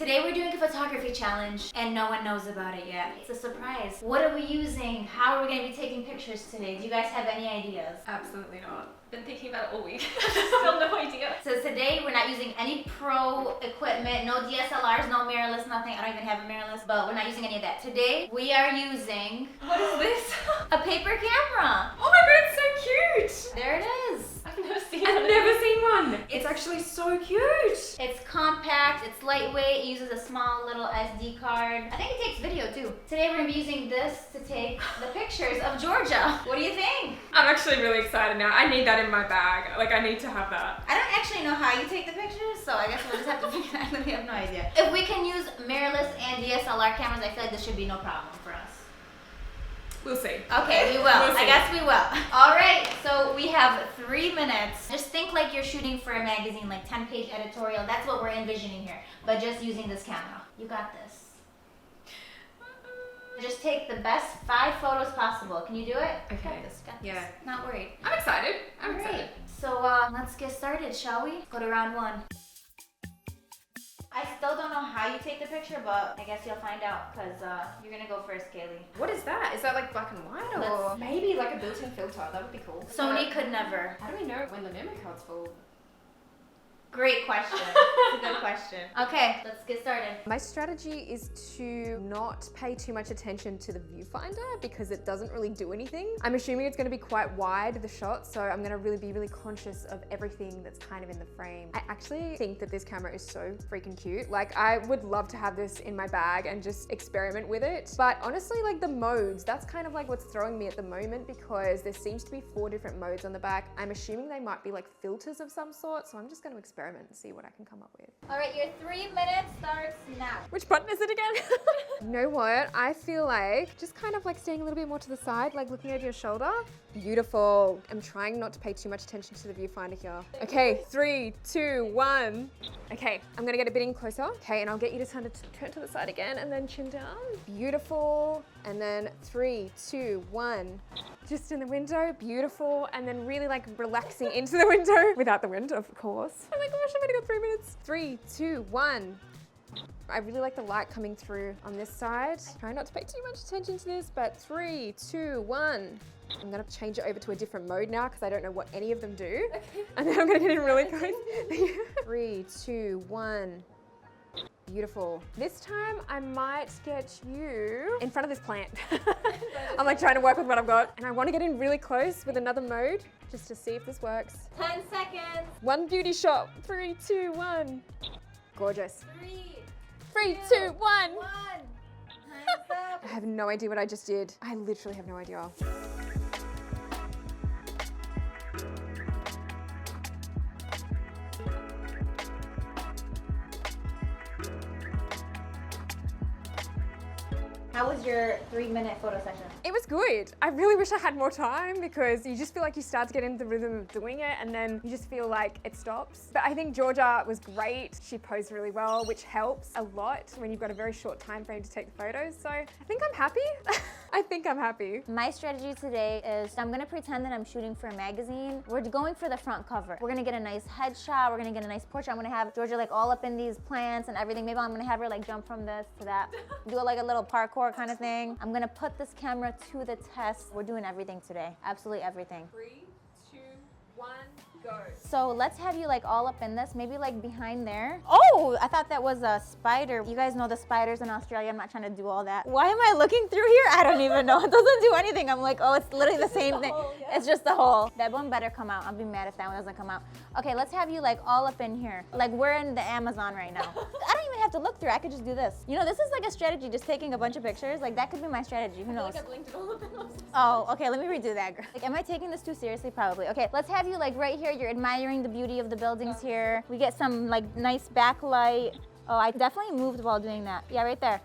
Today we're doing a photography challenge and no one knows about it yet. It's a surprise. What are we using? How are we going to be taking pictures today? Do you guys have any ideas? Absolutely not. Been thinking about it all week. Still no idea. So today we're not using any pro equipment, no DSLRs, no mirrorless, nothing. I don't even have a mirrorless, but we're not using any of that. Today we are using What is this? a paper camera. Oh my god, it's so cute! There it is. I've never seen I've one. never seen one. It's actually so cute. It's compact, it's lightweight, it uses a small little SD card. I think it takes video too. Today we're gonna be using this to take the pictures of Georgia. What do you think? I'm actually really excited now. I need that in my bag. Like, I need to have that. I don't actually know how you take the pictures, so I guess we'll just have to figure it out. We have no idea. If we can use mirrorless and DSLR cameras, I feel like this should be no problem for us. We'll see. Okay, we will. We'll I see. guess we will. All right, so we have 3 minutes. Just think like you're shooting for a magazine, like 10-page editorial. That's what we're envisioning here, but just using this camera. You got this. Just take the best 5 photos possible. Can you do it? Okay. Got this, got this. Yeah. Not worried. I'm excited. I'm All right. excited. So let's get started, shall we? Go to round 1. I still don't know how you take the picture, but I guess you'll find out because you're gonna go first, Kaylee. What is that? Is that like black and white or Let's- maybe like a built-in filter? That would be cool. Sony could never. How do we know when the memory card's full? Great question. It's a good question. Okay, let's get started. My strategy is to not pay too much attention to the viewfinder because it doesn't really do anything. I'm assuming it's going to be quite wide, the shot, so I'm going to be really conscious of everything that's kind of in the frame. I actually think that this camera is so freaking cute. Like, I would love to have this in my bag and just experiment with it. But honestly, like the modes, that's kind of like what's throwing me at the moment because there seems to be 4 different modes on the back. I'm assuming they might be like filters of some sort, so I'm just going to experiment and see what I can come up with. All right, your 3 minutes starts now. Which button is it again? You know what? I feel like just kind of like staying a little bit more to the side, like looking over your shoulder. Beautiful. I'm trying not to pay too much attention to the viewfinder here. Okay, 3, 2, 1. Okay, I'm gonna get a bit in closer. Okay, and I'll get you to turn to the side again and then chin down. Beautiful. And then 3, 2, 1. Just in the window, beautiful. And then really like relaxing into the window without the wind, of course. Oh my gosh, I've only got 3 minutes. 3, 2, 1. I really like the light coming through on this side. Try not to pay too much attention to this, but 3, 2, 1. I'm gonna change it over to a different mode now because I don't know what any of them do. Okay. And then I'm gonna get in really close. 3, 2, 1. Beautiful. This time I might get you in front of this plant. I'm like trying to work with what I've got. And I want to get in really close with another mode just to see if this works. 10 seconds. One beauty shot. 3, 2, 1. Gorgeous. 3, 3, 2, 1. 1. Time's up. I have no idea what I just did. I literally have no idea. How was your 3-minute photo session? It was good. I really wish I had more time because you just feel like you start to get into the rhythm of doing it and then you just feel like it stops. But I think Georgia was great. She posed really well, which helps a lot when you've got a very short time frame to take the photos. So I think I'm happy. I think I'm happy. My strategy today is I'm gonna pretend that I'm shooting for a magazine. We're going for the front cover. We're gonna get a nice headshot. We're gonna get a nice portrait. I'm gonna have Georgia like all up in these plants and everything. Maybe I'm gonna have her like jump from this to that. Do like a little parkour kind of thing. I'm gonna put this camera to the test. We're doing everything today. Absolutely everything. 3, 2, 1, go. So let's have you like all up in this, maybe like behind there. Oh, I thought that was a spider. You guys know the spiders in Australia. I'm not trying to do all that. Why am I looking through here? I don't even know. It doesn't do anything. I'm like, oh, it's literally the same thing. It's just the hole. That one better come out. I'll be mad if that one doesn't come out. Okay, let's have you like all up in here. Like we're in the Amazon right now. I don't even have to look through. I could just do this. You know, this is like a strategy, just taking a bunch of pictures. Like that could be my strategy. Who knows? I blinked it all up in those. Oh, okay, let me redo that. Like, am I taking this too seriously? Probably. Okay, let's have you like right here. You're admiring the beauty of the buildings here. We get some like nice backlight. Oh, I definitely moved while doing that. Yeah, right there.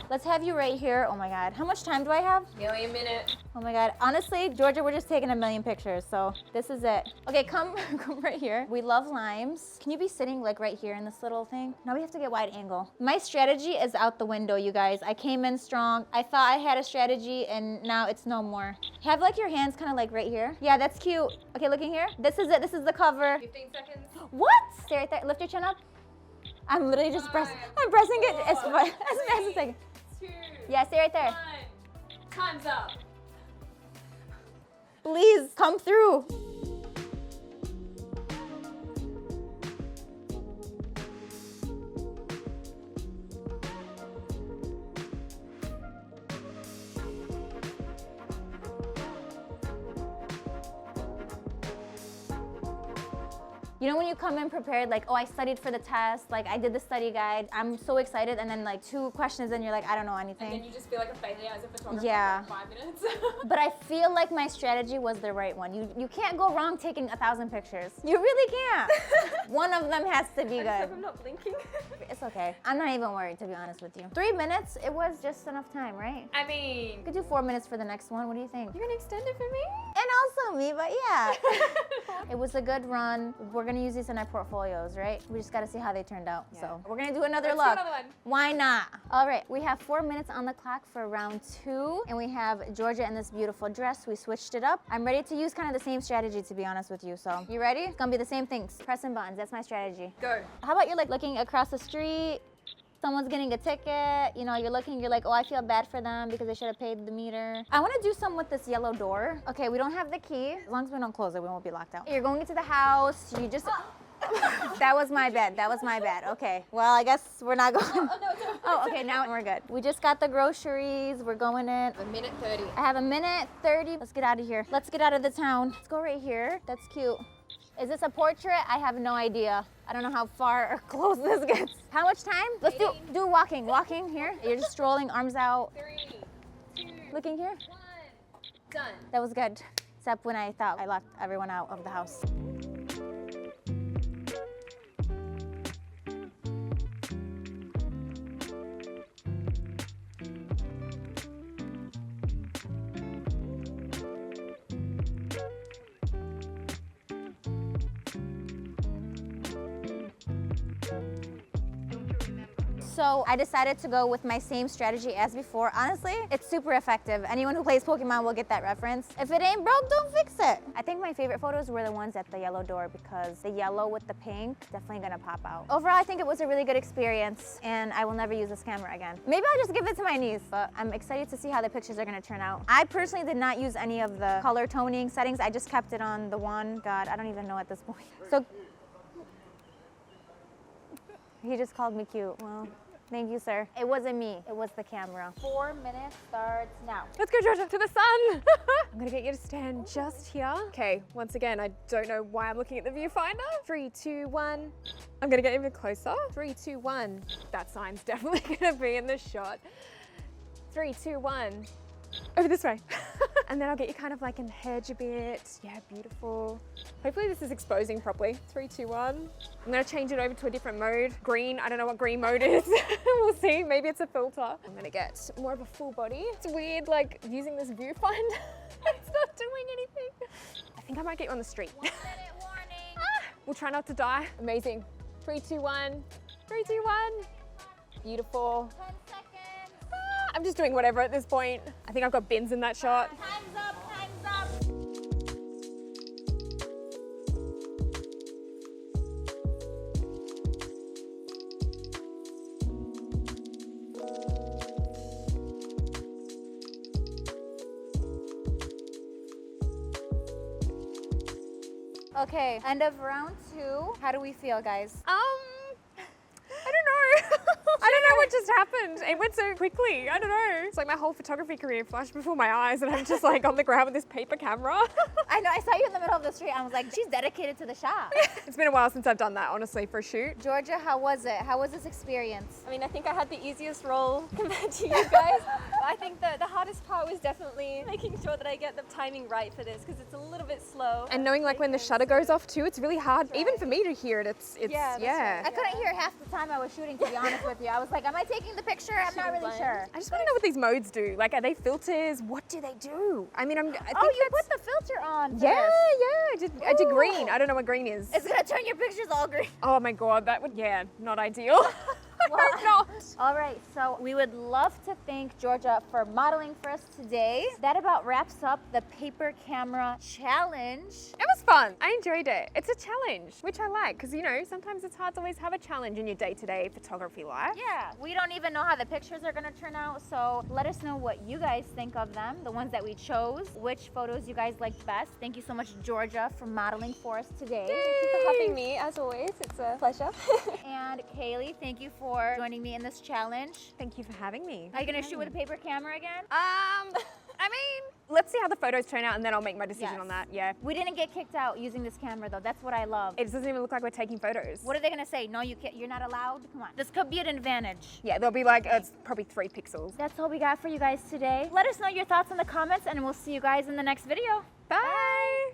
Let's have you right here. Oh my God, how much time do I have? Nearly a minute. Oh my God, honestly, Georgia, we're just taking a million pictures, so this is it. Okay, come right here. We love limes. Can you be sitting like right here in this little thing? Now we have to get wide angle. My strategy is out the window, you guys. I came in strong. I thought I had a strategy and now it's no more. Have like your hands kind of like right here. Yeah, that's cute. Okay, looking here. This is it, this is the cover. 15 seconds. What? Stay right there, lift your chin up. I'm literally just pressing. I'm pressing it as fast as a second. 2, Yeah, stay right there. 1. Time's up. Please come through. You know when you come in prepared, like, oh, I studied for the test, like I did the study guide, I'm so excited, and then like 2 questions and you're like, I don't know anything. And then you just feel like a failure as a photographer Yeah. for 5 minutes. But I feel like my strategy was the right one. You can't go wrong taking 1,000 pictures. You really can't. One of them has to be good. I'm not blinking. It's okay. I'm not even worried, to be honest with you. 3 minutes, it was just enough time, right? I mean, We could do 4 minutes for the next one. What do you think? you're gonna extend it for me? And also me, but yeah. It was a good run. We're gonna use these in our portfolios, right? We just gotta see how they turned out. So we're gonna do another Let's do look. another one. Why not? All right, we have 4 minutes on the clock for round 2, and we have Georgia in this beautiful dress. We switched it up. I'm ready to use kind of the same strategy, to be honest with you. So you ready? It's gonna be the same things. Pressing buttons, that's my strategy. Go. How about you're like looking across the street, someone's getting a ticket, you know, you're looking, you're like, oh, I feel bad for them because they should have paid the meter. I wanna do some with this yellow door. Okay, we don't have the key. As long as we don't close it, we won't be locked out. You're going into the house, you just, that was my bad, that was my bad. Okay, well, I guess we're not going. Oh, okay, now we're good. We just got the groceries, we're going in. A minute 30. I have a minute 30. Let's get out of here. Let's get out of the town. Let's go right here. That's cute. Is this a portrait? I have no idea. I don't know how far or close this gets. How much time? Let's do walking. Walking here. You're just strolling, arms out. 3, 2, Looking here. 1. Done. That was good. Except when I thought I locked everyone out of the house. So I decided to go with my same strategy as before. Honestly, it's super effective. Anyone who plays Pokemon will get that reference. If it ain't broke, don't fix it. I think my favorite photos were the ones at the yellow door because the yellow with the pink, definitely gonna pop out. Overall, I think it was a really good experience and I will never use this camera again. Maybe I'll just give it to my niece, but I'm excited to see how the pictures are gonna turn out. I personally did not use any of the color toning settings. I just kept it on the one. God, I don't even know at this point. So he just called me cute. Well, thank you, sir. It wasn't me, it was the camera. 4 minutes starts now. Let's go, Georgia, to the sun. I'm gonna get you to stand just here. Okay, once again, I don't know why I'm looking at the viewfinder. 3, 2, 1. I'm gonna get even closer. 3, 2, 1. That sign's definitely gonna be in the shot. 3, 2, 1. Over this way. And then I'll get you kind of like in the hedge a bit. Yeah, beautiful. Hopefully this is exposing properly. 3, 2, 1. I'm gonna change it over to a different mode. Green, I don't know what green mode is. We'll see, maybe it's a filter. I'm gonna get more of a full body. It's weird like using this viewfinder. It's not doing anything. I think I might get you on the street. 1 minute warning. We'll try not to die. Amazing. 3, 2, 1. 3, 2, 1. Beautiful. 10 seconds. I'm just doing whatever at this point. I think I've got bins in that shot. Time's up, time's up. Okay, end of round 2. How do we feel, guys? I don't know. I don't know what just happened. It went so quickly. I don't know. It's like my whole photography career flashed before my eyes and I'm just like on the ground with this paper camera. I know, I saw you in the middle of the street. I was like, she's dedicated to the shop. It's been a while since I've done that, honestly, for a shoot. Georgia, how was it? How was this experience? I mean, I think I had the easiest role compared to you guys. But I think the hardest part was definitely making sure that I get the timing right for this because it's a little bit slow. And knowing like when the shutter goes off too, it's really hard. Even for me to hear it, it's Yeah, that's right. I couldn't hear half the time I was shooting, to be honest with you. I was like, am I taking the picture? I'm not really blind. sure. I just want to know what these modes do. Like, are they filters? What do they do? I mean, I think Oh, you that's- put the filter on. Yeah, first. I did Ooh. green. I don't know what green is. It's gonna turn your pictures all green. Oh my God, that would, yeah, not ideal. I hope not. All right, so we would love to thank Georgia for modeling for us today. That about wraps up the paper camera challenge. It was fun. I enjoyed it. It's a challenge, which I like because, you know, sometimes it's hard to always have a challenge in your day-to-day photography life. Yeah, we don't even know how the pictures are gonna turn out, so let us know what you guys think of them, the ones that we chose, which photos you guys liked best. Thank you so much, Georgia, for modeling for us today. Thank you for having me, as always. It's a pleasure. And Kaylee, thank you for joining me in this challenge. Thank you for having me. Are you gonna shoot with a paper camera again? I mean, let's see how the photos turn out and then I'll make my decision Yes. on that. Yeah. We didn't get kicked out using this camera though. That's what I love. It doesn't even look like we're taking photos. What are they gonna say? No, you can't. You're not allowed. Come on. This could be an advantage. Yeah, they'll be like, it's probably 3 pixels. That's all we got for you guys today. Let us know your thoughts in the comments, and we'll see you guys in the next video. Bye.